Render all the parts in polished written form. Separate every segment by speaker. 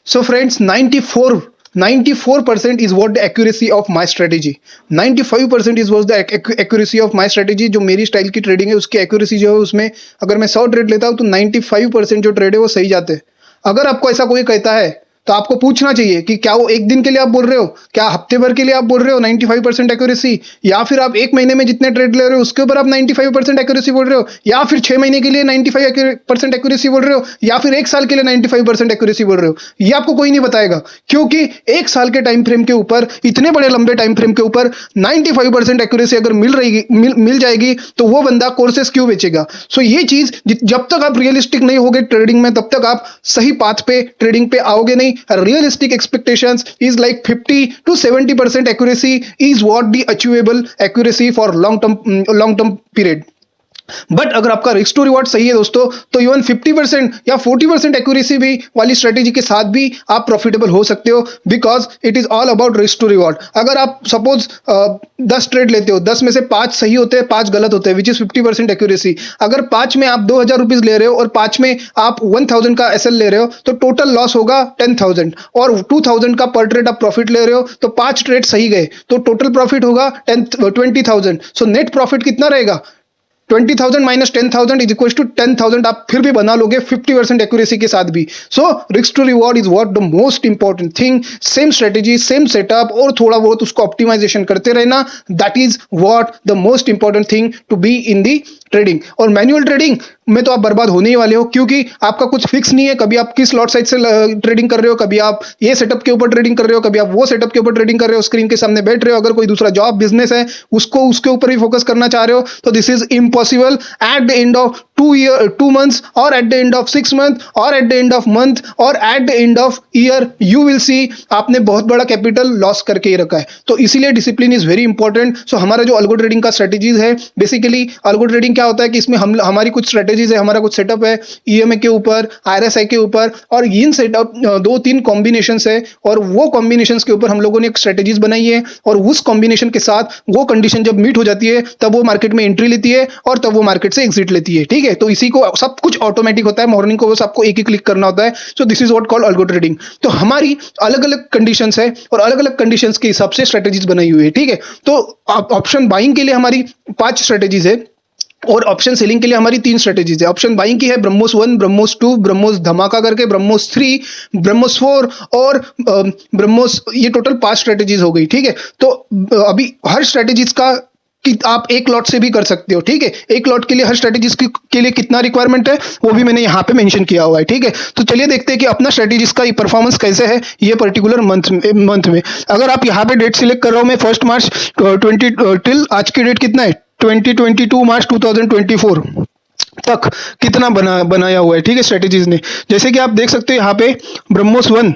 Speaker 1: So friends, 94% is what the accuracy of my strategy. 95% is was the accuracy of my strategy. जो मेरी style की trading है उसकी accuracy जो है उसमें अगर मैं 100 ट्रेड लेता हूँ तो 95% जो ट्रेड है वो सही जाते हैं. अगर आपको ऐसा कोई कहता है तो आपको पूछना चाहिए कि क्या वो एक दिन के लिए आप बोल रहे हो, क्या हफ्ते भर के लिए आप बोल रहे हो 95% एक्यूरेसी, या फिर आप एक महीने में जितने ट्रेड ले रहे हो उसके ऊपर आप 95% एक्यूरेसी बोल रहे हो, या फिर 6 महीने के लिए 95% एक्यूरेसी बोल रहे हो, या फिर एक साल के लिए 95% एक्यूरेसी बोल रहे हो. ये आपको कोई नहीं बताएगा, क्योंकि एक साल के टाइम फ्रेम के ऊपर, इतने बड़े लंबे टाइम फ्रेम के ऊपर 95% एक्यूरेसी अगर मिल जाएगी तो वो बंदा कोर्सेस क्यों बेचेगा. सो ये चीज जब तक आप रियलिस्टिक नहीं होगे ट्रेडिंग में तब तक आप सही पाथ पे ट्रेडिंग पे आओगे नहीं. Realistic expectations is like 50 to 70% accuracy is what the achievable accuracy for long term period. But अगर आपका रिस्क टू रिवॉर्ड सही है दोस्तों तो इवन 50% या 40% एक्यूरेसी भी वाली स्ट्रेटेजी के साथ भी आप प्रॉफिटेबल हो सकते हो, because it is all about risk to reward. अगर आप सपोज 10 ट्रेड लेते हो, 10 में से 5 सही होते हैं, 5 गलत होते हैं, विच इज 50% एक्यूरेसी. अगर 5 में आप 2000 रुपीज ले रहे हो और 5 में आप 1000 का एसएल ले रहे हो तो टोटल लॉस होगा 10,000, और 2000 का पर ट्रेड आप प्रॉफिट ले रहे हो तो 5 ट्रेड सही गए तो टोटल प्रॉफिट होगा 20,000. सो नेट प्रॉफिट कितना रहेगा? 20,000 माइनस 10,000 इज इक्वल टू 10,000. आप फिर भी बना लोगे 50% एक्यूरेसी के साथ भी. So risk to reward is what the most important thing. Same strategy, same setup और थोड़ा बहुत उसको ऑप्टिमाइजेशन करते रहना, that is what the most important thing to be in the trading. और मैनुअल ट्रेडिंग में तो आप बर्बाद होने ही वाले हो, क्योंकि आपका कुछ फिक्स नहीं है. कभी आप किस लॉट साइज से ट्रेडिंग कर रहे हो, कभी आप ये सेटअप के ऊपर ट्रेडिंग कर रहे हो, कभी आप वो सेटअप के ऊपर ट्रेडिंग कर रहे हो, स्क्रीन के सामने बैठ रहे हो. अगर कोई दूसरा जॉब बिजनेस है उसको उसके ऊपर भी फोकस करना चाह रहे हो तो this is impossible. At the end of 2 months और at the end of 6 months और at the end of month और at the end of year you will see आपने बहुत बड़ा कैपिटल लॉस करके ही रखा है. तो इसीलिए डिसिप्लिन इज वेरी इंपॉर्टेंट. सो हमारा जो अल्गो ट्रेडिंग का स्ट्रेटेजीज है, बेसिकली अल्गो ट्रेडिंग क्या होता है कि इसमें हमारी कुछ स्ट्रेटेजीज है, हमारा कुछ सेटअप है ईएमए के ऊपर, आरएसआई के ऊपर, और इन सेटअप 2-3 कॉम्बिनेशंस है और वो कॉम्बिनेशंस के ऊपर हम लोगों ने एक स्ट्रेटेजीज बनाई है, और उस कॉम्बिनेशन के साथ वो कंडीशन जब मीट हो जाती है तब वो मार्केट में एंट्री लेती है और तब वो मार्केट से एग्जिट लेती है. ठीक है, तो इसी को सब कुछ ऑटोमेटिक होता है, मॉर्निंग को बस आपको एक ही क्लिक करना होता है. सो this is what called algo trading. तो हमारी अलग अलग कंडीशंस है और अलग अलग कंडीशंस के हिसाब से स्ट्रेटेजीज बनाई हुई है. ठीक है, तो ऑप्शन बाइंग के लिए हमारी 5 स्ट्रेटेजीज है और ऑप्शन सेलिंग के लिए हमारी 3 स्ट्रेटेजीज है. ऑप्शन बाइंग की है ब्रह्मोस 1, ब्रह्मोस 2, ब्रह्मोस धमाका करके, ब्रह्मोस 3, ब्रह्मोस 4 और ब्रह्मोस, ये टोटल 5 स्ट्रेटेजीज हो गई. ठीक है, तो अभी हर स्ट्रेटेजीज का कि आप एक लॉट से भी कर सकते हो. ठीक है, एक लॉट के लिए हर स्ट्रेटेजीज के लिए कितना रिक्वायरमेंट है वो भी मैंने यहाँ पे मेंशन किया हुआ है. ठीक है, तो चलिए देखते हैं कि अपना स्ट्रेटेजीज का परफॉर्मेंस कैसे है ये पर्टिकुलर मंथ में. अगर आप यहाँ पे डेट सिलेक्ट कर रहा हूँ मैं 1 मार्च 20 टिल आज की डेट कितना है 2022 मार्च 2024 तक कितना बनाया हुआ है. ठीक है, स्ट्रेटेजीज ने जैसे कि आप देख सकते हो यहाँ पे ब्रह्मोस 1,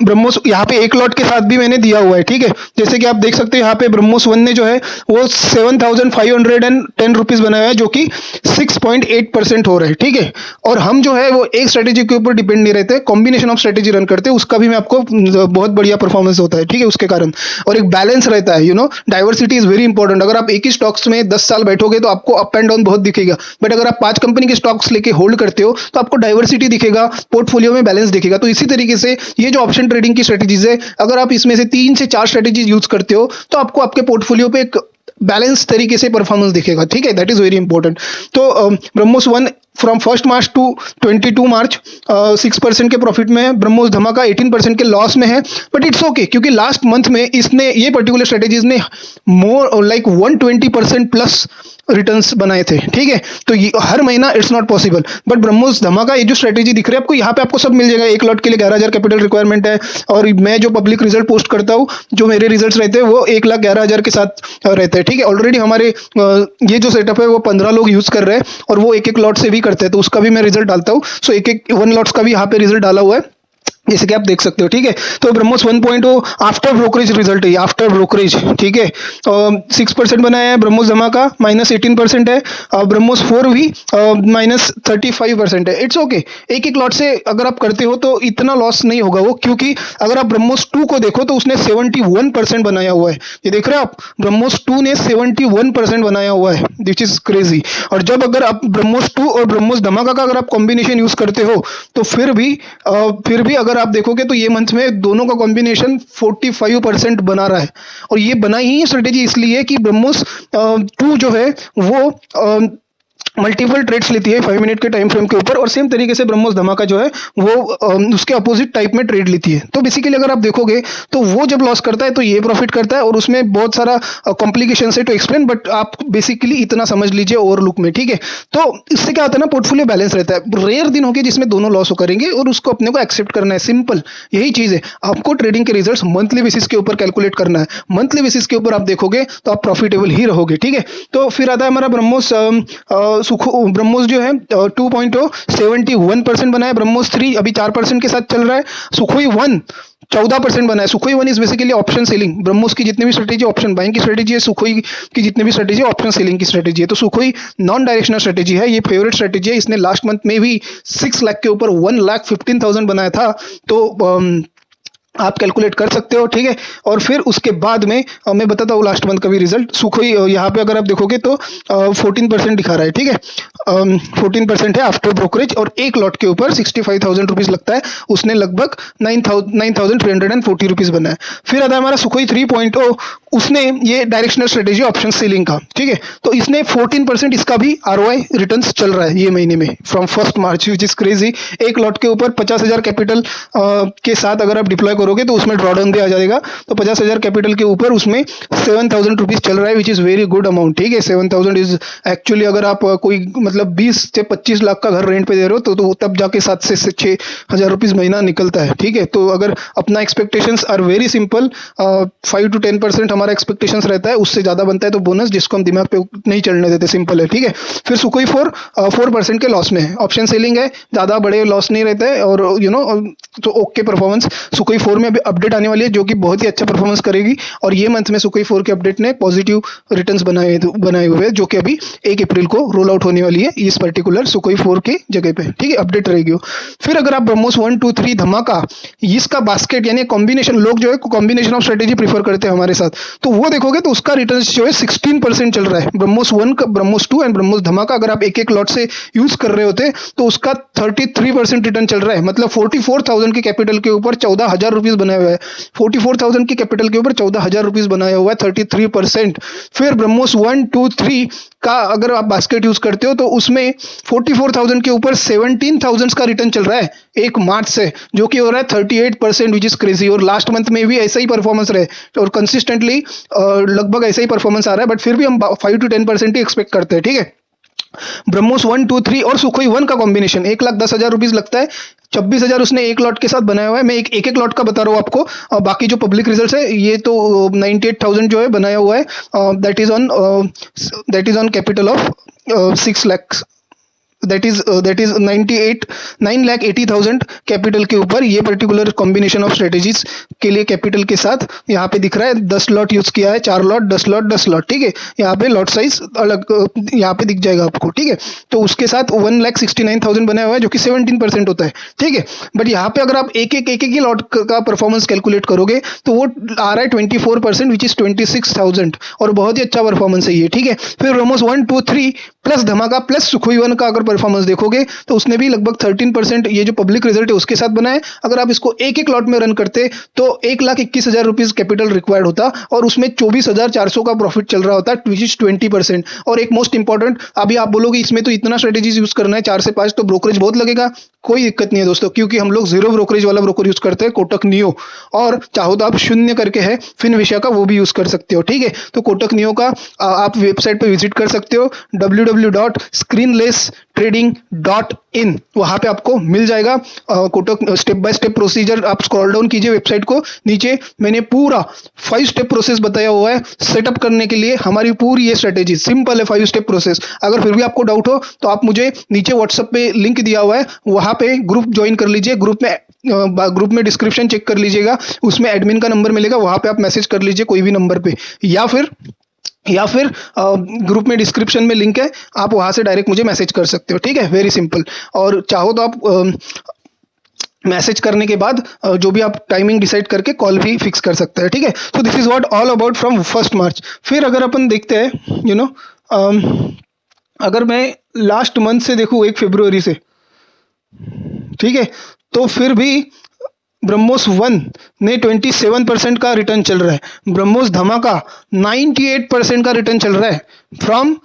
Speaker 1: ब्रह्मोस यहाँ पे एक लॉट के साथ भी मैंने दिया हुआ है. ठीक है, जैसे कि आप देख सकते हो यहाँ पे ब्रह्मोस 1 ने जो है वो 7,510 रुपीज बनाया है, जो कि 6.8% हो रहा है. ठीक है, और हम जो है वो एक स्ट्रेटेजी के ऊपर डिपेंड नहीं रहते, कॉम्बिनेशन ऑफ स्ट्रेटेजी रन करते हैं, उसका भी मैं आपको बहुत बढ़िया परफॉर्मेंस होता है. ठीक है, उसके कारण, और एक बैलेंस रहता है. Diversity is very important. अगर आप एक ही स्टॉक्स में 10 साल बैठोगे तो आपको अप एंड डाउन बहुत दिखेगा, बट अगर आप 5 कंपनी के स्टॉक्स लेके होल्ड करते हो तो आपको डाइवर्सिटी दिखेगा, पोर्टफोलियो में बैलेंस दिखेगा. तो इसी तरीके से ये जो ऑप्शन ट्रेडिंग की स्ट्रेटेजीज है, अगर आप इसमें से 3 से 4 स्ट्रेटेजीज यूज करते हो तो आपको आपके पोर्टफोलियो पे एक बैलेंस तरीके से परफॉर्मेंस दिखेगा. ठीक है, दैट इज वेरी इंपॉर्टेंट. तो ब्रह्मोस 1 फ्रॉम 1 मार्च टू 22 मार्च 6% के प्रॉफिट में है. ब्रह्मोस धमाका 18% के लॉस में है, बट इट्स ओके, क्योंकि लास्ट मंथ में इसने ये पर्टिकुलर स्ट्रेटेजीज ने मोर लाइक 120% प्लस रिटर्न्स बनाए थे. ठीक है, तो ये हर महीना it's not possible, but BrahMos धमाका ये जो स्ट्रेटेजी दिख रही है आपको यहाँ पे आपको सब मिल जाएगा. एक लॉट के लिए 11,000 कैपिटल रिक्वायरमेंट है, और मैं जो पब्लिक रिजल्ट पोस्ट करता हूँ, जो मेरे रिजल्ट्स रहते हैं वो 1,11,000 के साथ रहते हैं. ठीक है, ऑलरेडी हमारे ये जो सेटअप है वो 15 लोग यूज कर रहे हैं और वो एक लॉट से भी करते हैं, तो उसका भी मैं रिजल्ट डालता हूँ. सो 1 लॉट्स का भी यहाँ पे रिजल्ट डाला हुआ है, जैसे कि आप देख सकते हो. ठीक है, तो ब्रह्मोस 1.0 आफ्टर ब्रोकरेज रिजल्ट है, आफ्टर ब्रोकरेज. ठीक है, 6% बनाया है. ब्रह्मोस धमाका -18% है, ब्रह्मोस 4 भी -35% है. इट्स ओके, एक लॉट से अगर आप करते हो तो इतना लॉस नहीं होगा वो, क्योंकि अगर आप ब्रह्मोस 2 को देखो तो उसने 71% बनाया हुआ है. ये देख रहे हो आप, ब्रह्मोस 2 ने 71% बनाया हुआ है, दिस इज क्रेजी. और जब अगर आप ब्रह्मोस 2 और ब्रह्मोस धमाका का अगर आप कॉम्बिनेशन यूज करते हो तो फिर भी अगर अगर आप देखोगे तो ये मंथ में दोनों का कॉम्बिनेशन 45% बना रहा है, और ये बना ही स्ट्रेटेजी इसलिए कि ब्रह्मोस 2 जो है वो मल्टीपल ट्रेड्स लेती है 5 मिनट के टाइम फ्रेम के ऊपर, और सेम तरीके से ब्रह्मोस धमाका जो है वो उसके अपोजिट टाइप में ट्रेड लेती है। तो बेसिकली अगर आप देखोगे तो वो जब लॉस करता है तो ये प्रॉफिट करता है, और उसमें बहुत सारा कॉम्प्लिकेशन है टू एक्सप्लेन, बट आप बेसिकली इतना समझ लीजिए ओवरलुक में, ठीक है। तो इससे क्या होता है ना, पोर्टफोलियो बैलेंस रहता है। रेयर दिन होंगे जिसमें दोनों लॉस करेंगे और उसको अपने को एक्सेप्ट करना है, सिंपल यही चीज है। आपको ट्रेडिंग के रिजल्ट्स मंथली बेसिस के ऊपर कैलकुलेट करना है, मंथली बेसिस के ऊपर आप देखोगे तो आप प्रॉफिटेबल ही रहोगे, ठीक है। तो फिर आता है हमारा ब्रह्मोस ब्रह्मोस जो है 2.71% बना है। ब्रह्मोस 3 अभी 4% के साथ चल रहा है। सुखोई 1 14% बना है। Sukhoi 1 is basically option selling. BrahMos की जितनी भी स्ट्रेटेजी ऑप्शन बाइंग की स्ट्रेटेजी है, सुखोई की जितनी भी स्ट्रेटेजी ऑप्शन सेलिंग की स्ट्रेटेजी है। तो सुखोई नॉन डायरेक्शनल स्ट्रेटेजी है, ये फेवरेट स्ट्रेटेजी है। इसने लास्ट मंथ में भी 6 लाख के ऊपर 1,15,000 बनाया था। तो आप कैलकुलेट कर सकते हो, ठीक है। और फिर उसके बाद में मैं बताता हूँ लास्ट मंथ का भी रिजल्ट। सुखोई यहाँ पे अगर आप देखोगे तो 14% दिखा रहा है, ठीक है। 14% है आफ्टर ब्रोकरेज, और एक लॉट के ऊपर 65,000 रुपीज लगता है। उसने लगभग 9,340 रुपीज बनाया। फिर आता है हमारा सुखोई 3.0, उसने ये डायरेक्शनल स्ट्रेटेजी ऑप्शन सेलिंग का, ठीक है। तो इसने 14% इसका भी ROI रिटर्न्स चल रहा है ये महीने में from 1 March, which is crazy. एक लॉट के ऊपर 50,000 कैपिटल के साथ अगर आप डिप्लॉय करोगे तो उसमें ड्रॉडाउन भी आ जाएगा। तो 50,000 कैपिटल के ऊपर उसमें 7,000 रुपीज चल रहा है, which is very good amount, ठीक है। 7,000 इज एक्चुअली, अगर आप कोई मतलब 20 से 25 लाख का घर रेंट पे दे रहे हो तो तब जाके 7 से 6,000 रुपीज महीना निकलता है, ठीक है। तो अगर अपना expectations are very simple, 5 to 10% हमारा एक्सपेक्टेशंस रहता है, उससे ज्यादा बनता है तो बोनस, जिसको हम दिमाग पे नहीं चढ़ने देते, सिंपल है, ठीक है। फिर सुखोई 4% के लॉस में है। ऑप्शन सेलिंग है, ज्यादा बड़े लॉस नहीं रहते हैं, और तो ओके परफॉर्मेंस। सुखोई 4 में अभी अपडेट आने वाली है जो कि बहुत ही अच्छा परफॉर्मेंस करेगी, और ये मंथ में सुखोई 4 के अपडेट ने पॉजिटिव रिटर्न्स बनाए हुए हैं, जो कि अभी 1 अप्रैल को रोल आउट होने वाली है इस पर्टिकुलर सुखोई 4 के जगह पे, ठीक है। अपडेट रहेगी वो। फिर अगर आप ब्रह्मोस 1, 2, 3 धमाका, इसका बास्केट यानी कॉम्बिनेशन, लोग जो है कॉम्बिनेशन ऑफ स्ट्रेटेजी प्रीफर करते हैं हमारे साथ, तो वो देखोगे तो उसका रिटर्न्स जो है 16% चल रहा है। ब्रह्मोस 1 का, ब्रह्मोस 2 एंड ब्रह्मोस धमाका अगर आप एक लॉट से यूज कर रहे होते तो उसका 33% रिटर्न चल रहा है। मतलब 44,000 के कैपिटल के ऊपर 14,000 रुपीज बनाया हुआ है। 44,000 के कैपिटल के ऊपर 14,000 रुपीज बनाया हुआ है, 33%। फिर ब्रह्मोस 1, 2, 3 का अगर आप बास्केट यूज करते हो तो उसमें 44,000 के ऊपर 17,000 का रिटर्न चल रहा है 1 मार्च से, जो कि हो रहा है 38%, विच इज क्रेजी। और लास्ट मंथ में भी ऐसा ही परफॉर्मेंस रहे, और कंसिस्टेंटली लगभग ऐसा ही परफॉर्मेंस आ रहा है, बट फिर भी हम 5 to 10% ही एक्सपेक्ट करते हैं, ठीक है। ब्रह्मोस 1, 2, 3 और सुखोई 1 का कॉम्बिनेशन 1,10,000 रुपीज लगता है। 26,000 उसने एक लॉट के साथ बनाया हुआ है। मैं एक लॉट का बता रहा हूँ आपको, बाकी जो पब्लिक रिजल्ट है ये तो 98,000 जो है बनाया हुआ है, that is on capital of 6 lakh, that is 9,80,000 capital के ऊपर ये पर्टिकुलर कॉम्बिनेशन ऑफ स्ट्रेटेजीज के लिए कैपिटल के साथ यहाँ पे दिख रहा है। 10 लॉट यूज किया है, 4 लॉट, 10 लॉट, 10 लॉट, ठीक है। यहाँ पे लॉट साइज अलग यहाँ पे दिख जाएगा आपको, ठीक है। तो उसके साथ 1,69,000 बनाया हुआ है, जो कि 17% होता है, ठीक है। बट यहाँ पे अगर आप एक ही लॉट का परफॉर्मेंस कैलकुलेट करोगे तो वो आ रहा है 24%, विच इज 26,000, और बहुत ही अच्छा परफॉर्मेंस है ये, ठीक है। फिर ब्रह्मोस 1, 2, 3 प्लस धमाका प्लस सुखोई 1 का अगर परफॉर्मेंस देखोगे तो उसने भी लगभग 13% ये जो पब्लिक रिजल्ट है उसके साथ बनाए। अगर आप इसको एक लॉट में रन करते तो 1,21,000 रुपीज कैपिटल रिक्वायर्ड होता, और उसमें 24,400 का प्रॉफिट चल रहा होता, विच इज 20%। और एक मोस्ट इंपॉर्टेंट, अभी आप बोलोगे इसमें तो इतना स्ट्रेटेजीज यूज करना है 4 से 5, तो ब्रोकरेज बहुत लगेगा। कोई दिक्कत नहीं है दोस्तों, क्योंकि हम लोग 0 ब्रोकरेज वाला ब्रोकर यूज करते हैं, कोटक नियो, और चाहो तो आप 0 करके है फिनविशा का, वो भी यूज कर सकते हो, ठीक है। तो कोटक नियो का आप वेबसाइट पे विजिट कर सकते हो, www.screenlesstrading.in, वहां पे आपको मिल जाएगा Kotak step by step procedure. आप स्क्रॉल डाउन कीजिए वेबसाइट को, नीचे मैंने पूरा 5 स्टेप प्रोसेस बताया हुआ है सेटअप करने के लिए। हमारी पूरी ये स्ट्रेटेजी सिंपल है, 5 स्टेप प्रोसेस। अगर फिर भी आपको डाउट हो तो आप मुझे नीचे व्हाट्सएप पे लिंक दिया हुआ है, वहां पे ग्रुप ज्वाइन कर लीजिए। ग्रुप में डिस्क्रिप्शन चेक कर लीजिएगा, उसमें एडमिन का नंबर मिलेगा, वहां पे आप मैसेज कर लीजिए कोई भी नंबर पे, या फिर ग्रुप में डिस्क्रिप्शन में लिंक है, आप वहां से डायरेक्ट मुझे मैसेज कर सकते हो, ठीक है। Very simple. और चाहो तो आप मैसेज करने के बाद जो भी आप टाइमिंग डिसाइड करके कॉल भी फिक्स कर सकते हैं, ठीक है। तो this is what all about from 1 मार्च। फिर अगर अपन देखते हैं अगर मैं लास्ट मंथ से देखूँ 1 फरवरी से, ठीक है, तो फिर भी ब्रह्मोस 1 ने 27% का रिटर्न चल रहा है। ब्रह्मोस धमाका 98% का रिटर्न चल रहा है फ्रॉम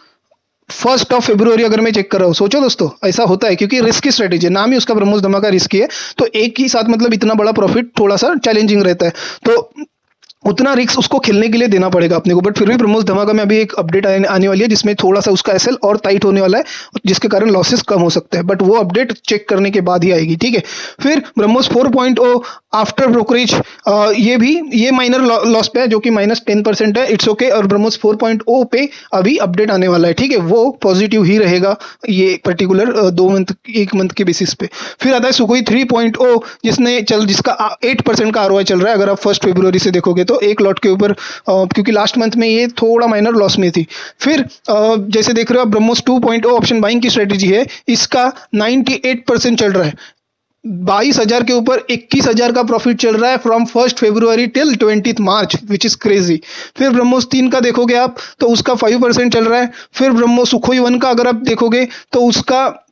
Speaker 1: 1 अगर मैं चेक कर रहा हूँ। सोचो दोस्तों, ऐसा होता है क्योंकि रिस्की स्ट्रेटेजी है, नाम ही उसका ब्रह्मोस धमाका रिस्की है, तो एक ही साथ मतलब इतना बड़ा प्रॉफिट थोड़ा सा चैलेंजिंग रहता है, तो उतना रिस्क उसको खेलने के लिए देना पड़ेगा अपने को। बट फिर भी ब्रह्मोस धमाका में अभी एक अपडेट आने वाली है जिसमें थोड़ा सा उसका एसएल और टाइट होने वाला है, जिसके कारण लॉसेस कम हो सकते हैं, बट वो अपडेट चेक करने के बाद ही आएगी, ठीक है। फिर ब्रह्मोस 4.0 आफ्टर ब्रोकरेज, ये माइनर लॉस पे है जो कि -10% है, इट्स ओके। और ब्रह्मोस 4.0 पे अभी अपडेट आने वाला है, ठीक है, वो पॉजिटिव ही रहेगा ये पर्टिकुलर 1 मंथ के बेसिस पे। फिर आता है सुखोई 3.0 जिसका 8% का आरओआई चल रहा है। अगर आप 1 फरवरी से देखोगे तो एक लॉट के ऊपर, क्योंकि लास्ट मंथ में ये थोड़ा माइनर लॉस में थी। फिर जैसे देख रहे हो आप, ब्रह्मोस 2.0 ऑप्शन बाइंग की स्ट्रेटेजी है, इसका 98% चल रहा है। 22,000 के ऊपर 21,000 का प्रॉफिट चल रहा है from 1 February till 20 March, which is crazy. फिर ब्रह्मोस 3 का देखोगे आप तो उसका 5% चल रहा है। फिर ब्रह्मोस सुखोई 1 का अगर आप देखोगे तो उसका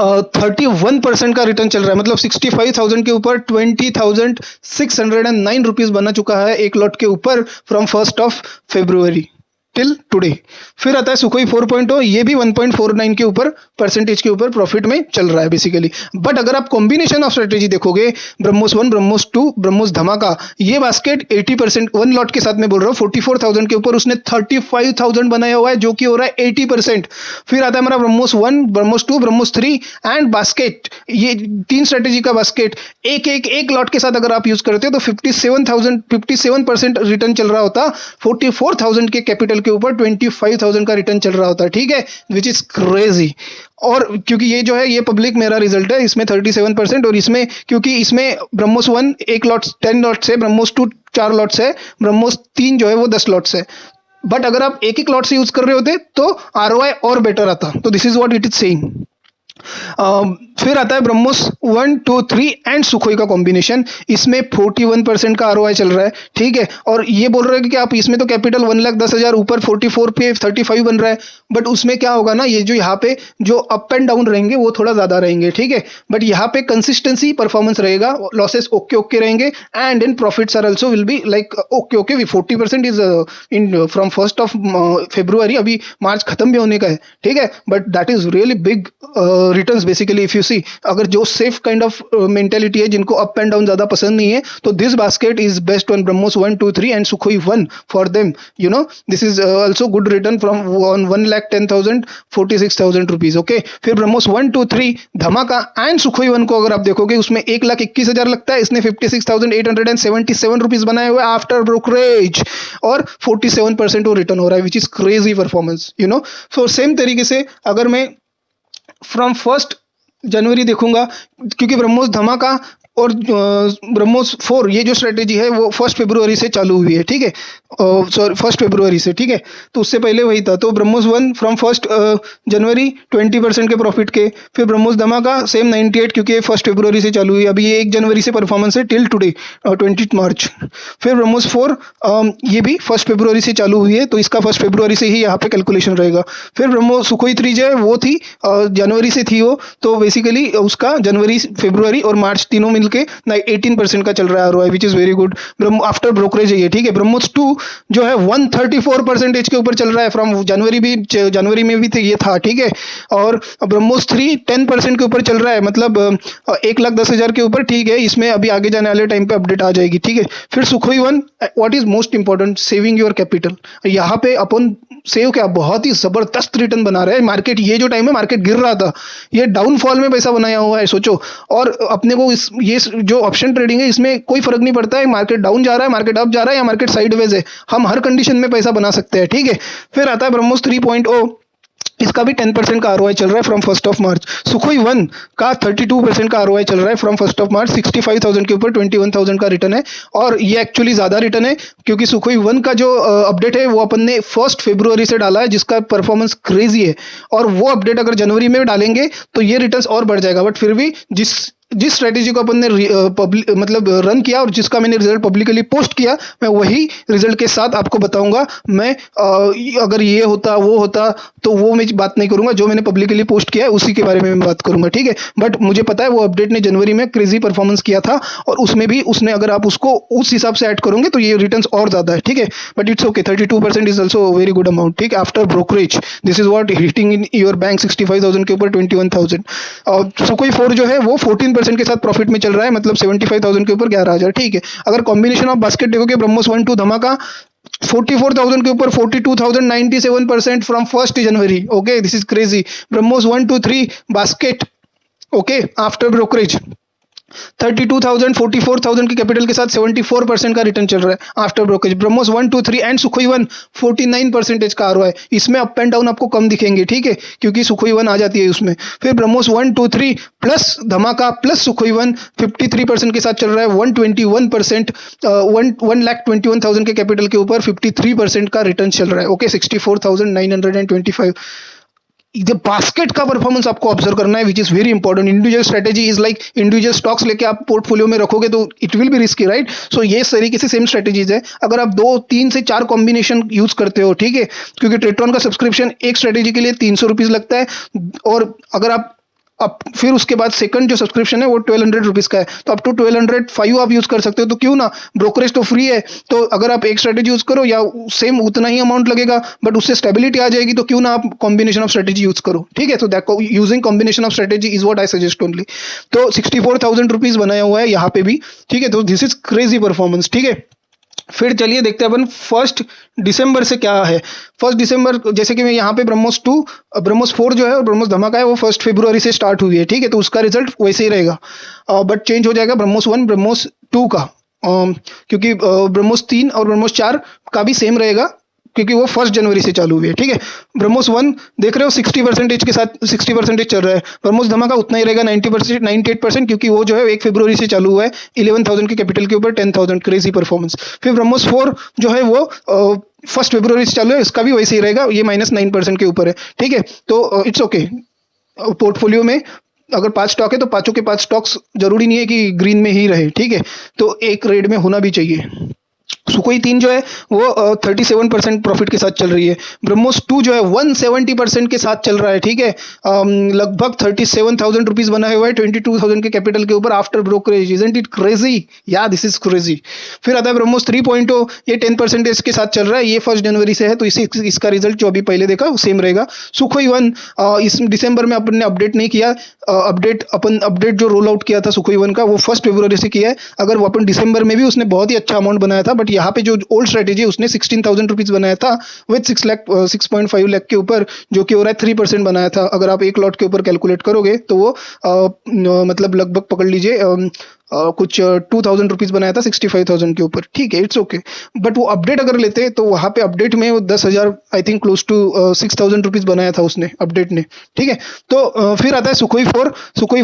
Speaker 1: 31% का रिटर्न चल रहा है, मतलब 65,000 के ऊपर 20,609 रुपीज बना चुका है एक लॉट के ऊपर फ्रॉम 1 फरवरी टिल टुडे। फिर आता है सुखोई 4.0, ये भी 1.49 के ऊपर परसेंटेज के ऊपर प्रॉफिट में चल रहा है बेसिकली। बट अगर आप कॉम्बिनेशन ऑफ स्ट्रेटेजी देखोगे, ब्रह्मोस 1, ब्रह्मोस 2, ब्रह्मोस धमाका, ये बास्केट 80% 1 लॉट के साथ में बोल रहा हूँ, 44,000 के ऊपर उसने 35,000 बनाया हुआ है, जो कि हो रहा है 80%। फिर आता है हमारा ब्रह्मोस 1, ब्रह्मोस 2, ब्रह्मोस 3 एंड बास्केट, ये 3 स्ट्रेटेजी का बास्केट एक लॉट के साथ अगर आप यूज करते हो तो 57% रिटर्न चल रहा होता, 44,000 के कैपिटल के ऊपर 25,000 का रिटर्न चल रहा होता है, ठीक है, विच इज क्रेजी। और क्योंकि ये जो है ये पब्लिक मेरा रिजल्ट है, इसमें 37%, और इसमें क्योंकि इसमें ब्रह्मोस 1 1 लॉट 10 लॉट्स है, ब्रह्मोस 2 4 लॉट्स है, ब्रह्मोस 3 जो है वो 10 लॉट्स है। बट अगर आप एक लॉट से यूज कर रहे होते तो आरओआई और बेटर आता, तो this is what it is saying. फिर आता है ब्रह्मोस 1, 2, 3 एंड सुखोई का कॉम्बिनेशन, इसमें 41% का आरओआई चल रहा है, ठीक है। और ये बोल रहे हैं कि आप इसमें तो कैपिटल 1,10,000 ऊपर 44 पे 35 बन रहा है, बट उसमें क्या होगा ना, ये जो यहाँ पे जो अप एंड डाउन रहेंगे वो थोड़ा ज्यादा रहेंगे, ठीक है। बट यहाँ पे कंसिस्टेंसी परफॉर्मेंस रहेगा, लॉसेस ओके रहेंगे and in profits are also will be like okay. 40% is in from 1 February, अभी मार्च खत्म भी होने का है, ठीक है, but that is really big returns basically if you see. अगर जो सेफ काइंड ऑफ मेंटेलिटी है, जिनको अप एंड डाउन ज्यादा पसंद नहीं है, तो this basket is best on BrahMos 1, 2, 3 and Sukhoi 1 for them, you know, this is also good return from 1,10,000 46,000 rupees, okay. फिर ब्रह्मोस 1, 2, 3 धमाका एंड सुखोई 1 को अगर आप देखोगे उसमें 1,21,000 लगता है, इसने 56,877 रुपीज बनाए हुए आफ्टर ब्रोकरेज, और 47% वो रिटर्न हो रहा है, which is crazy performance, you know. So same तरीके से अगर मैं फ्रॉम 1 जनवरी देखूंगा, क्योंकि ब्रह्मोस धमाका और ब्रह्मोस 4 ये जो स्ट्रेटेजी है वो 1 फरवरी से चालू हुई है, ठीक है, सॉरी 1 फरवरी से, ठीक है, तो उससे पहले वही था। तो ब्रह्मोस 1 फ्रॉम 1 जनवरी 20% के प्रॉफिट के, फिर ब्रह्मोस धमाका सेम 98 क्योंकि 1 फरवरी से चालू हुई, अभी ये 1 जनवरी से परफॉर्मेंस है टिल टुडे 20 मार्च। फिर ब्रह्मोस 4 ये भी 1 फरवरी से चालू हुई है, तो इसका 1 फरवरी से ही यहाँ पे कैलकुलेशन रहेगा। फिर ब्रह्मोस सुखोई 3 जो है वो थी जनवरी से थी वो, तो बेसिकली उसका जनवरी, फरवरी और मार्च तीनों मिलके 18% का चल रहा है ROI, which is very good. After brokerage है ये, ठीक है। ब्रह्मोस 2 जो है 134% के ऊपर चल रहा है, फ्रॉम जनवरी में भी ये था, ठीक है। और ब्रह्मोस 3 10% के ऊपर चल रहा है, मतलब 1,10,000 के ऊपर, ठीक है, इसमें अभी आगे जाने वाले टाइम पे अपडेट आ जाएगी, ठीक है। फिर Sukhoi 1, what is most important, saving your capital. यहाँ पे अपन सेव क्या बहुत ही जबरदस्त रिटर्न बना रहे हैं। मार्केट ये जो टाइम है मार्केट गिर रहा था, ये डाउनफॉल में पैसा बनाया हुआ है, सोचो। और अपने को ये जो ऑप्शन ट्रेडिंग है इसमें कोई फर्क नहीं पड़ता है मार्केट डाउन जा रहा है, मार्केट अप जा रहा है या मार्केट साइडवेज है, हम हर कंडीशन में पैसा बना सकते हैं, ठीक है। फिर आता है ब्रह्मोस 3.0, इसका भी 10% का आरओआई चल रहा है फ्रॉम 1 मार्च। सुखोई 1 का 32% का आरओआई चल रहा है फ्रॉम 1 मार्च, 65,000 के ऊपर 21,000 का रिटर्न है, और ये एक्चुअली ज्यादा रिटर्न है क्योंकि सुखोई 1 का जो अपडेट है वो अपन ने 1 फरवरी से डाला है, जिसका परफॉर्मेंस क्रेजी है, और वो अपडेट अगर जनवरी में डालेंगे तो ये रिटर्न और बढ़ जाएगा। बट फिर भी जिस जिस स्ट्रेटेजी को अपन ने मतलब रन किया और जिसका मैंने रिजल्ट पब्लिकली पोस्ट किया, मैं वही रिजल्ट के साथ आपको बताऊंगा। मैं अगर ये होता वो होता तो वो मैं बात नहीं करूंगा, जो मैंने पब्लिकली पोस्ट किया है उसी के बारे में मैं बात करूंगा, ठीक है। बट मुझे पता है वो अपडेट ने जनवरी में क्रेजी परफॉर्मेंस किया था, और उसमें भी उसने, अगर आप उसको उस हिसाब से ऐड करोगे तो ये रिटर्न्स और ज्यादा है, ठीक है। But it's okay, 32% is also very good amount, ठीक है। After brokerage this is what hitting in your bank 65,000 के ऊपर 21,000। और सुकोई 4 जो है वो 14% के साथ प्रॉफिट में चल रहा है, मतलब 75,000 के ऊपर 11,000, ठीक है। अगर कॉम्बिनेशन ऑफ बास्केट देखोगे, ब्रह्मोस 1 2 धमाका 44,000 के ऊपर 42,000, 97% from 1 January. Okay, this is crazy. BrahMos 1 2 3 basket, okay, after brokerage 32,000, 44,000 की कैपिटल के साथ 74% का रिटर्न चल रहा है after brokerage. BrahMos 1 2 3 and Sukhoi 1 49% का आरओआई। इसमें अप एंड डाउन आपको कम दिखेंगे, ठीक है, क्योंकि सुखोई 1 आ जाती है उसमें। फिर ब्रह्मोस 1 2 3 प्लस धमाका प्लस सुखोई 1 53% के साथ चल रहा है, 121%, 1,21,000 के कैपिटल के ऊपर 53% का रिटर्न चल रहा है। ओके, 64,925। द बास्केट का परफॉर्मेंस आपको ऑब्जर्व करना है, which is very important. Individual strategy is like individual stocks लेके आप पोर्टफोलियो में रखोगे तो it will be risky, right. So ये इस तरीके से सेम स्ट्रेटेजीज है। अगर आप 2 3 से 4 कॉम्बिनेशन यूज करते हो, ठीक है, क्योंकि ट्रेट्रॉन का सब्सक्रिप्शन एक स्ट्रेटेजी के लिए 300 रुपीज लगता है, और अगर आप अब फिर उसके बाद सेकंड जो सब्सक्रिप्शन है वो 1200 रुपीज का है, तो अप टू 1205 आप यूज कर सकते हो। तो क्यों ना, ब्रोकरेज तो फ्री है, तो अगर आप एक स्ट्रेटेजी यूज करो या सेम उतना ही अमाउंट लगेगा बट उससे स्टेबिलिटी आ जाएगी, तो क्यों ना आप कॉम्बिनेशन ऑफ स्ट्रेटेजी यूज करो, ठीक है। तो that using combination of strategy is what I suggest only. तो 64,000 रुपीज बनाया हुआ है यहाँ पे भी, ठीक है। तो दिस इज क्रेजी परफॉर्मेंस, ठीक है। फिर चलिए देखते हैं अपन 1 दिसंबर से क्या है। 1 दिसंबर, जैसे कि मैं यहाँ पे ब्रह्मोस 2, ब्रह्मोस 4 जो है और ब्रह्मोस धमाका है वो 1 फरवरी से स्टार्ट हुई है, ठीक है। तो उसका रिजल्ट वैसे ही रहेगा, बट चेंज हो जाएगा ब्रह्मोस 1 ब्रह्मोस 2 का, क्योंकि ब्रह्मोस 3 और ब्रह्मोस 4 का भी सेम रहेगा, क्योंकि वो 1 जनवरी से चालू हुई है, ठीक है। ब्रह्मोस 1 देख रहे हो 60% के साथ 60% चल रहा है। ब्रह्मोस धमाका उतना ही रहेगा 90%, 98%, क्योंकि वो जो है 1 फरवरी से चालू हुआ है, 11,000 के कैपिटल के ऊपर 10,000, क्रेजी परफॉर्मेंस। फिर ब्रह्मोस 4 जो है वो 1 फरवरी से चालू है, इसका भी वैसे ही रहेगा, ये -9% के ऊपर है, ठीक है। तो इट्स ओके। पोर्टफोलियो में अगर 5 स्टॉक है तो पांचों के 5 स्टॉक्स जरूरी नहीं है कि ग्रीन में ही रहे, ठीक है। तो एक रेड में होना भी चाहिए। सुकोई 3 जो है वो 37% प्रॉफिट के साथ चल रही है। ब्रह्मोस 2 जो है 170% के साथ चल रहा है, ठीक है। लगभग 37,000 रुपीज बनाए हुआ है 22,000 के कैपिटल के ऊपर after brokerage. Isn't it crazy? या दिस इज क्रेजी। फिर आता है ब्रह्मोस 3.0, ये 10% के साथ चल रहा है, ये 1 जनवरी से है, तो इसका रिजल्ट जो अभी पहले देखा वो सेम रहेगा। सुखोई 1 इस दिसंबर में अपन ने अपडेट नहीं किया, अपडेट जो रोल आउट किया था सुखोई 1 का वो 1 फरवरी से किया है। अगर वो अपन दिसंबर में भी उसने बहुत ही अच्छा अमाउंट बनाया था, बट यहाँ पे जो ओल्ड स्ट्रेटेजी है उसने 16,000 रुपीज बनाया था विद 6.5 लाख के ऊपर, जो कि हो रहा है 3% बनाया था। अगर आप एक लॉट के ऊपर कैलकुलेट करोगे तो वो मतलब लगभग पकड़ लीजिए कुछ 2,000 रुपीज बनाया था 65,000 के ऊपर, ठीक है, इट्स ओके। बट वो अपडेट अगर लेते तो वहां पे अपडेट में वो 10,000 I think close to 6,000 rupees बनाया था उसने अपडेट ने, ठीक है। तो फिर आता है सुखोई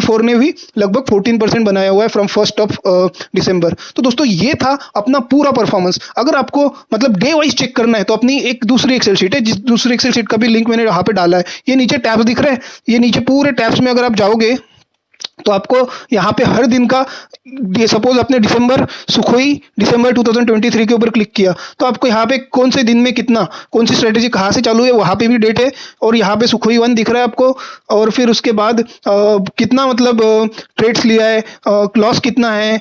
Speaker 1: 4 ने भी लगभग 14% बनाया हुआ है फ्रॉम 1 दिसंबर। तो दोस्तों ये था अपना पूरा परफॉर्मेंस। अगर आपको मतलब डे वाइज चेक करना है तो अपनी एक दूसरी एक्सेल शीट है, जिस दूसरी एक्सेल शीट का भी लिंक मैंने यहाँ पे डाला है, ये नीचे टैब्स दिख रहे हैं, ये नीचे पूरे टैब्स में अगर आप जाओगे तो आपको यहाँ पे हर दिन का, सपोज आपने सुखोई दिसंबर 2023 के ऊपर क्लिक किया तो आपको यहाँ पे कौन से दिन में कितना, कौन सी स्ट्रेटेजी कहाँ से चालू है वहाँ पे भी डेट है, और यहाँ पे सुखोई 1 दिख रहा है आपको, और फिर उसके बाद कितना मतलब ट्रेड्स लिया है, लॉस कितना है,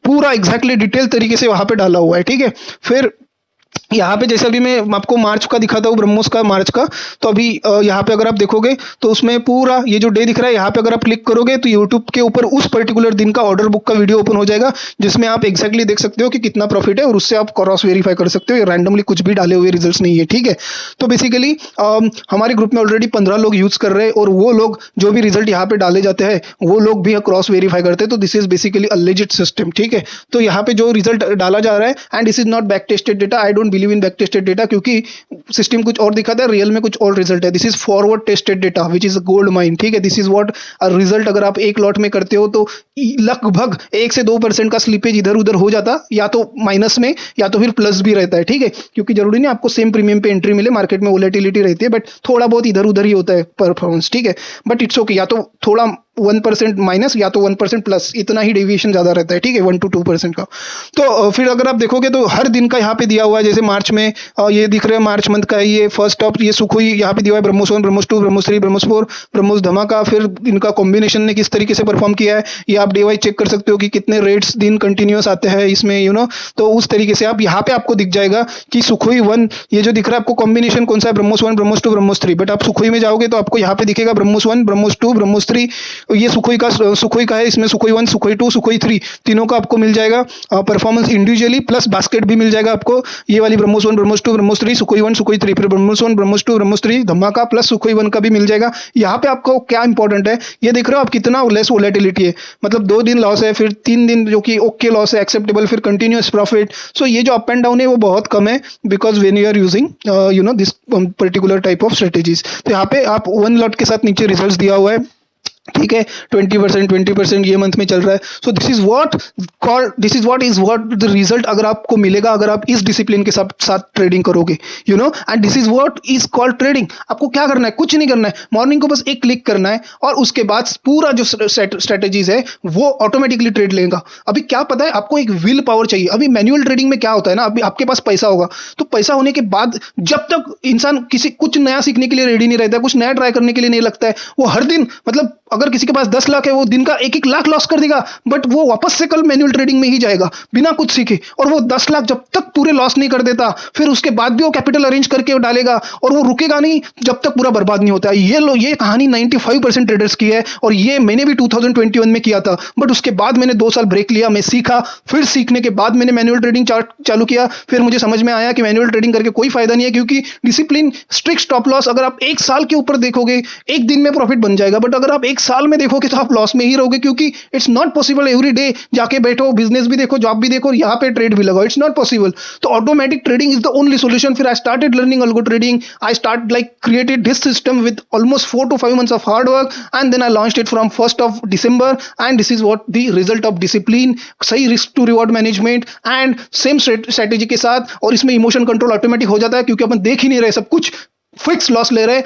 Speaker 1: पूरा एग्जैक्टली डिटेल तरीके से वहाँ पे डाला हुआ है, ठीक है। फिर यहाँ पे जैसे अभी मैं आपको मार्च का दिखाता हूँ, ब्रह्मोस का मार्च का, तो अभी यहाँ पे अगर आप देखोगे तो उसमें पूरा ये जो डे दिख रहा है, यहाँ पे अगर आप क्लिक करोगे तो यूट्यूब के ऊपर उस पर्टिकुलर दिन का ऑर्डर बुक का वीडियो ओपन हो जाएगा, जिसमें आप एग्जैक्टली देख सकते हो कि कितना प्रॉफिट है, और उससे आप क्रॉस वेरीफाई कर सकते हो। ये रैंडमली कुछ भी डाले हुए रिजल्ट नहीं है, ठीक है। तो बेसिकली हमारे ग्रुप में ऑलरेडी 15 लोग यूज कर रहे हैं, और वो लोग जो भी रिजल्ट यहाँ पे डाले जाते हैं वो लोग भी क्रॉस वेरीफाई करते हैं। तो this is basically a legit system, ठीक है। तो यहाँ पे जो रिजल्ट डाला जा रहा है, and this is not back tested data, I don't believe in back tested data, क्योंकि सिस्टम कुछ और दिखाता है, रियल में कुछ और रिजल्ट है। This is forward tested data which is gold mine, ठीक है। दिस इज व्हाट रिजल्ट अगर आप एक लॉट में करते हो तो लगभग 1 से 2% का स्लिपेज इधर उधर हो जाता, या तो माइनस में या तो फिर प्लस भी रहता है, ठीक है। क्योंकि जरूरी नहीं आपको सेम प्रीमियम पे एंट्री मिले, मार्केट में वोलेटिलिटी रहती है, बट थोड़ा बहुत इधर उधर ही होता है परफॉर्मेंस, ठीक है। बट इट्स ओके, या तो थोड़ा 1% माइनस या तो 1% प्लस, इतना ही डेविएशन ज़्यादा रहता है, ठीक है, 1 to 2% का। तो फिर अगर आप देखोगे तो हर दिन का यहाँ पे दिया हुआ है, जैसे मार्च में ये दिख रहा है, मार्च मंथ का है ये फर्स्ट ऑफ, ये सुखोई यहाँ पे दिया हुआ है, ब्रह्मोस 1, ब्रह्मोस 2, ब्रह्मोस 3, ब्रह्मोस 4, ब्रह्मोस धमाका, फिर इनका कॉम्बिनेशन ने किस तरीके से परफॉर्म किया है, ये आप डे वाइज चेक कर सकते हो कि कितने रेट्स दिन कंटिन्यूस आते हैं इसमें, तो उस तरीके से आप यहाँ पे आपको दिख जाएगा कि सुखोई 1, ये जो दिख रहा है आपको कॉम्बिनेशन कौन सा है, ब्रह्मोस 1, ब्रह्मोस 2, ब्रह्मोस 3, बट आप सुखोई में जाओगे तो आपको यहाँ पे दिखेगा ब्रह्मोस 1, ब्रह्मोस 2, ब्रह्मोस 3, ये सुखोई का है, इसमें सुखोई 1, सुखोई 2, सुखोई 3, तीनों का आपको मिल जाएगा परफॉर्मेंस इंडिविजुअली, प्लस बास्केट भी मिल जाएगा आपको, ये वाली ब्रह्मोस 1, ब्रह्मोस 2, ब्रह्मोस 3, सुखोई 1, सुखोई 3, फिर ब्रह्मोस 1, ब्रह्मोस 2, ब्रह्मोस 3 धमाका प्लस सुखोई 1 का भी मिल जाएगा। यहाँ पे आपको क्या इंपॉर्टेंट है, ये देख रहे हो आप कितना लेस वोलेटिलिटी है, मतलब 2 दिन लॉस है, फिर 3 दिन जो कि ओके लॉस है, एक्सेप्टेबल, फिर कंटिन्यूअस प्रॉफिट। सो ये जो अप एंड डाउन है वो बहुत कम है, because when you are using this particular type of strategies. तो यहाँ पे आप 1 लॉट के साथ नीचे रिजल्ट दिया हुआ है, ठीक है, 20% ये मंथ में चल रहा है। सो this is what the result अगर आपको मिलेगा अगर आप इस डिसिप्लिन के साथ ट्रेडिंग करोगे, and this is what is called trading. आपको क्या करना है, कुछ नहीं करना है, मॉर्निंग को बस एक क्लिक करना है और उसके बाद पूरा जो स्ट्रेटेजीज है वो ऑटोमेटिकली ट्रेड लेगा। अभी क्या पता है, आपको एक विल पावर चाहिए। अभी मैनुअल ट्रेडिंग में क्या होता है ना, अभी आपके पास पैसा होगा, तो पैसा होने के बाद जब तक इंसान कुछ नया सीखने के लिए रेडी नहीं रहता है, कुछ नया ट्राई करने के लिए नहीं लगता है, वो हर दिन, मतलब अगर किसी के पास 10 लाख है, वो दिन का 1-1 लाख लॉस कर देगा, बट वो वापस से कल मैनुअल ट्रेडिंग में ही जाएगा बिना कुछ सीखे, और वो 10 लाख जब तक पूरे लॉस नहीं कर देता, फिर उसके बाद भी वो कैपिटल अरेंज करके डालेगा और वो रुकेगा नहीं जब तक पूरा बर्बाद नहीं होता है। ये कहानी 95% ट्रेडर्स की है, और ये मैंने भी 2021 में किया था, बट उसके बाद मैंने 2 साल ब्रेक लिया, मैं सीखा, फिर सीखने के बाद मैंने मैनुअल ट्रेडिंग चालू किया, फिर मुझे समझ में आया कि मैनुअल ट्रेडिंग करके कोई फायदा नहीं है, क्योंकि डिसिप्लिन, स्ट्रिक्ट स्टॉप लॉस, अगर आप 1 साल के ऊपर देखोगे, एक दिन में प्रॉफिट बन जाएगा, बट अगर आप 1 साल में देखोगे तो आप लॉस में ही रहोगे, क्योंकि it's not possible every day जाके बैठो, बिजनेस भी देखो, जॉब भी देखो, यहाँ पे ट्रेड भी लगाओ, इट्स नॉट पॉसिबल। तो automatic trading is the only solution. फिर I started learning algo trading, I start like created this system with almost 4 to 5 months of hard work, and then I launched it from 1st of December, and this is what the result of discipline, सही risk to reward management and same strategy के साथ, और इसमें emotion control automatic हो जाता है, क्योंकि अपन देख ही नहीं रहे सब कुछ, फिक्स लॉस ले रहे हैं,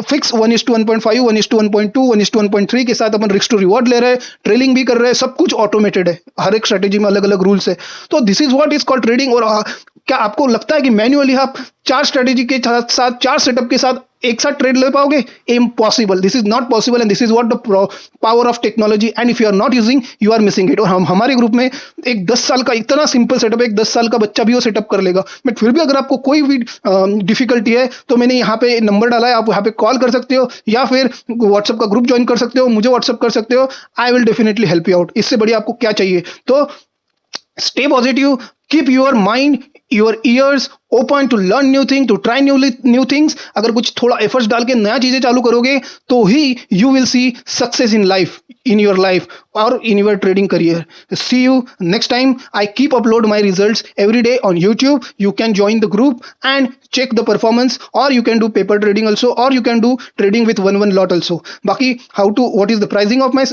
Speaker 1: फिक्स 1:1.5, 1:1.2, 1:1.3 के साथ अपन रिस्क टू रिवॉर्ड ले रहे हैं, ट्रेलिंग भी कर रहे हैं, सब कुछ ऑटोमेटेड है, हर एक स्ट्रेटेजी में अलग अलग रूल्स है। तो this is what is called trading. और क्या आपको लगता है कि मैन्युअली आप 4 स्ट्रेटेजी के साथ 4 सेटअप के साथ एक साथ ट्रेड ले पाओगे? Impossible, this is not possible, and this is what the power of technology, and if you are not using, you are missing it. और हमारे ग्रुप में एक 10 साल का इतना सिंपल सेटअप है, एक 10 साल का बच्चा भी वो सेटअप कर लेगा। बट फिर भी अगर आपको कोई भी डिफिकल्टी है तो मैंने यहाँ पे नंबर डाला है, आप यहाँ पे कॉल कर सकते हो, या फिर व्हाट्सएप का ग्रुप ज्वाइन कर सकते हो, मुझे व्हाट्सएप कर सकते हो, I will definitely help you out. इससे बढ़िया आपको क्या चाहिए? तो stay positive, keep your mind, your ears open to learn new things, to try new things। अगर कुछ थोड़ा एफर्ट्स डाल के नया चीजें चालू करोगे तो ही you will see success in life, in your life or in your trading career। See you next time। I keep upload my results every day on YouTube। You can join the group and check the performance, or you can do paper trading also, or you can do trading with one lot also। बाकी what is the pricing of my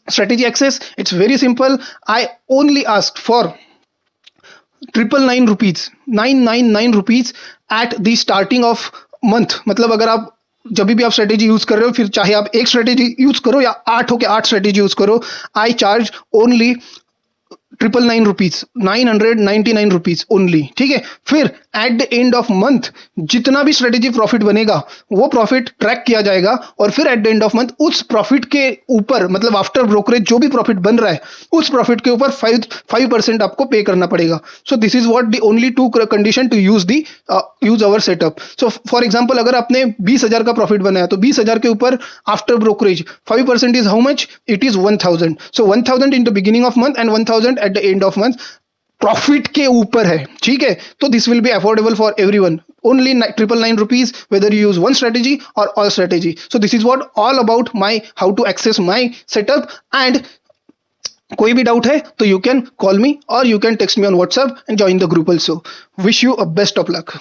Speaker 1: strategy access? It's very simple। I only asked for 999 rupees, 999 rupees at the starting of month। मतलब अगर आप जब भी आप strategy use कर रहे हो, फिर चाहे आप एक स्ट्रेटेजी यूज करो या 8 हो के 8 स्ट्रेटेजी यूज करो, आई charge only 999 rupees, 999 rupees only, ठीक है। फिर eight the end of month जितना भी स्ट्रेटेजी प्रॉफिट बनेगा वो प्रॉफिट ट्रैक किया जाएगा, और फिर eight the end of month उस प्रॉफिट के ऊपर, मतलब आफ्टर ब्रोकरेज जो भी प्रॉफिट बन रहा है उस प्रॉफिट के ऊपर 5% आपको पे करना पड़ेगा। So this is what the only 2 condition to use our setup. So for example अगर आपने 20,000 का प्रॉफिट बनाया तो 20,000 के ऊपर after brokerage 5% is how much? It is 1,000। So 1,000 in the beginning of month and 1,000 eight the end of month profit के ऊपर है, ठीक है। तो this will be affordable for everyone, only 999 rupees whether you use one strategy or all strategy। so this is what all about my how to access my setup, and कोई भी doubt है तो you can call me or you can text me on WhatsApp and join the group also। wish you a best of luck।